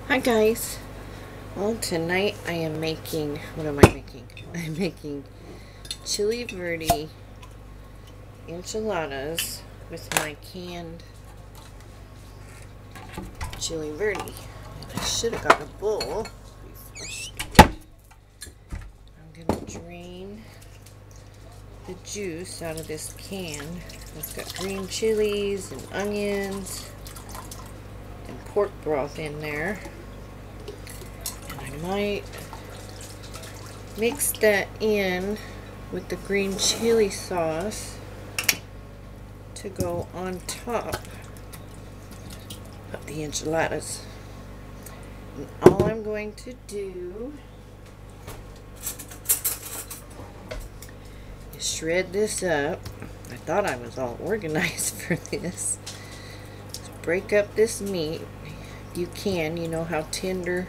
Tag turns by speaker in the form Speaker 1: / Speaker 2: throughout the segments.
Speaker 1: Hi guys. Well, tonight I am making, what am I making? I'm making chili verde enchiladas with my canned chili verde. And I should have got a bowl before starting. I'm going to drain the juice out of this can. It's got green chilies and onions and pork broth in there. I might mix that in with the green chili sauce to go on top of the enchiladas. And all I'm going to do is shred this up. I thought I was all organized for this. Just break up this meat. If you can, you know how tender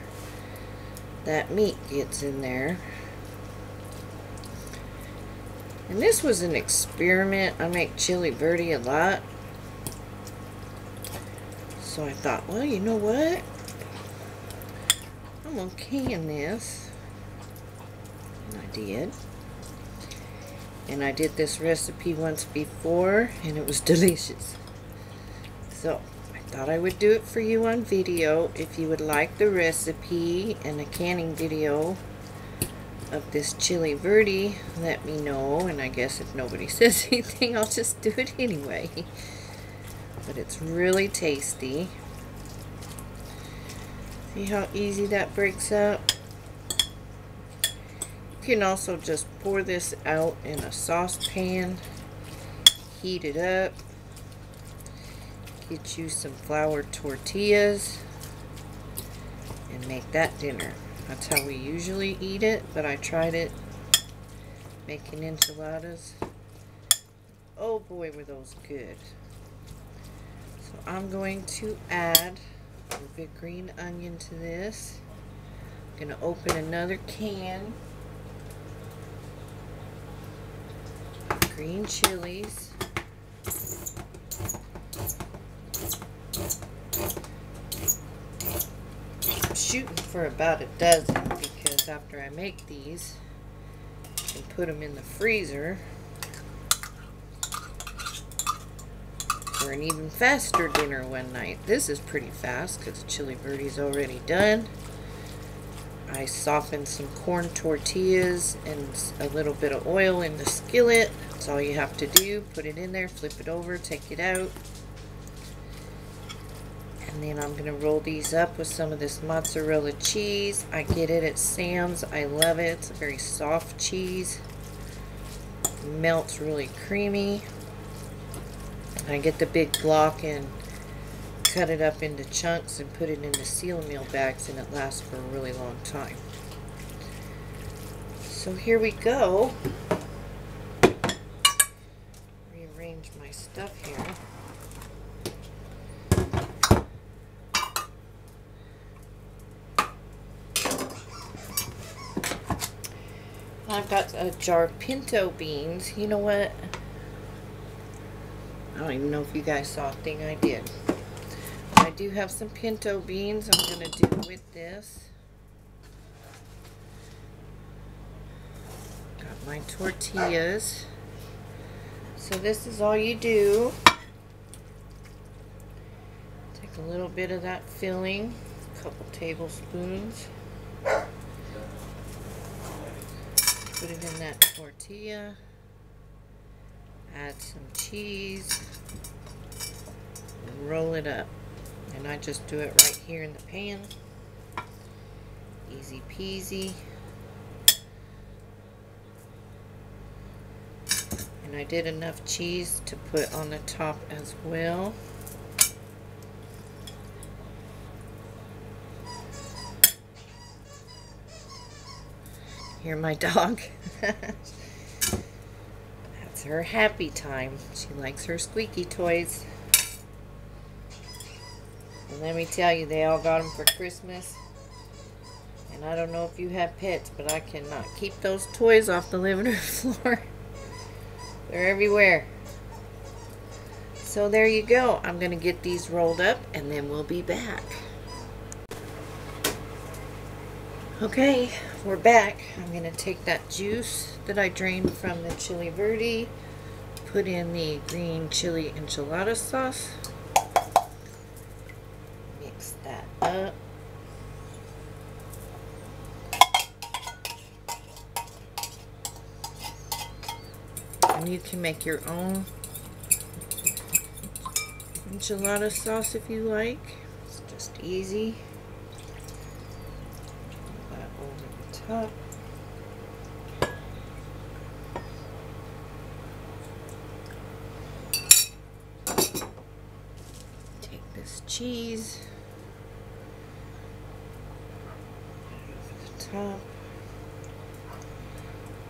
Speaker 1: that meat gets in there. And this was an experiment. I make chili verde a lot, so I thought, well, you know what, I'm gonna can this. And I did. And I did this recipe once before and it was delicious, so I thought I would do it for you on video. If you would like the recipe and a canning video of this chili verde, let me know, and I guess if nobody says anything, I'll just do it anyway. But it's really tasty. See how easy that breaks up? You can also just pour this out in a saucepan, heat it up, get you some flour tortillas, and make that dinner. That's how we usually eat it, but I tried it making enchiladas. Oh boy, were those good. So I'm going to add a big green onion to this. I'm going to open another can. Green chilies. I'm shooting for about a dozen because after I make these and put them in the freezer for an even faster dinner one night. This is pretty fast because the chili verde's already done. I softened some corn tortillas and a little bit of oil in the skillet. That's all you have to do. Put it in there, flip it over, take it out. And then I'm going to roll these up with some of this mozzarella cheese. I get it at Sam's. I love it. It's a very soft cheese. It melts really creamy. I get the big block and cut it up into chunks and put it in the seal meal bags, and it lasts for a really long time. So here we go. Rearrange my stuff here. I've got a jar of pinto beans. You know what? I don't even know if you guys saw a thing I did. I do have some pinto beans I'm going to do with this. Got my tortillas. So this is all you do. Take a little bit of that filling, a couple tablespoons. Put it in that tortilla. Add some cheese. And roll it up. And I just do it right here in the pan. Easy peasy. And I did enough cheese to put on the top as well. Hear my dog? That's her happy time. She likes her squeaky toys. And let me tell you, they all got them for Christmas. And I don't know if you have pets, but I cannot keep those toys off the living room floor. They're everywhere. So there you go. I'm going to get these rolled up and then we'll be back. Okay, we're back. I'm going to take that juice that I drained from the chili verde, put in the green chili enchilada sauce, mix that up. And you can make your own enchilada sauce if you like. It's just easy. Put that over the top. Take this cheese over the top.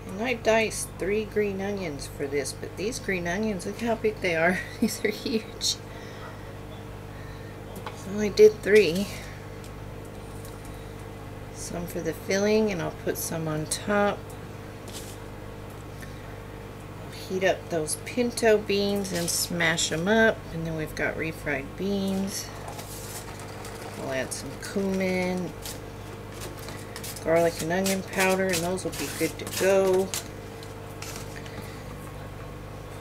Speaker 1: And I diced 3 green onions for this, but these green onions, look how big they are. These are huge. So I did 3. Some for the filling, and I'll put some on top. Heat up those pinto beans and smash them up. And then we've got refried beans. I'll add some cumin, garlic and onion powder, and those will be good to go.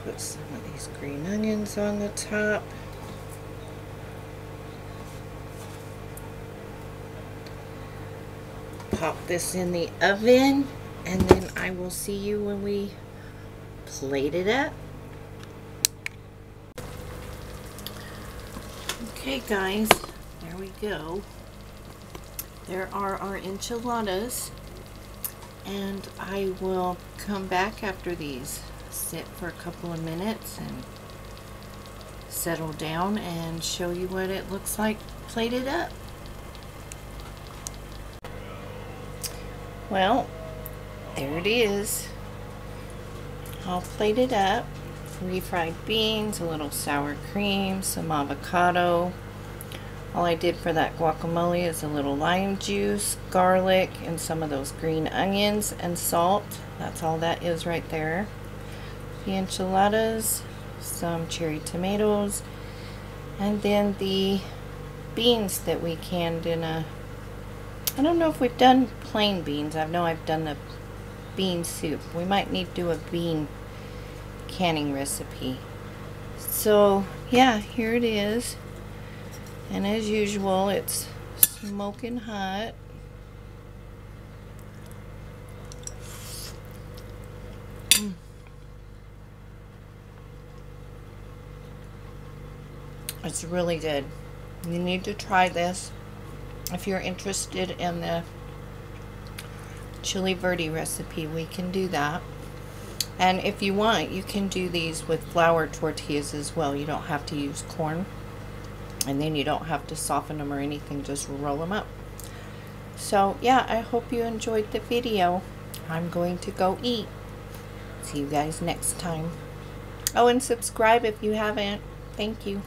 Speaker 1: Put some of these green onions on the top. Pop this in the oven, and then I will see you when we plate it up. Okay guys, there we go. There are our enchiladas, and I will come back after these sit for a couple of minutes and settle down and show you what it looks like plated up. Well, there it is, all plated up. Refried beans, a little sour cream, some avocado. All I did for that guacamole is a little lime juice, garlic, and some of those green onions and salt. That's all that is right there. The enchiladas, some cherry tomatoes, and then the beans that we canned in a, I don't know if we've done plain beans. I know I've done the bean soup. We might need to do a bean canning recipe. So yeah, here it is. And as usual, it's smoking hot. It's really good. You need to try this. If you're interested in the chili verde recipe, we can do that. And if you want, you can do these with flour tortillas as well. You don't have to use corn. And then you don't have to soften them or anything, just roll them up. So yeah, I hope you enjoyed the video. I'm going to go eat. See you guys next time. Oh, and subscribe if you haven't. Thank you.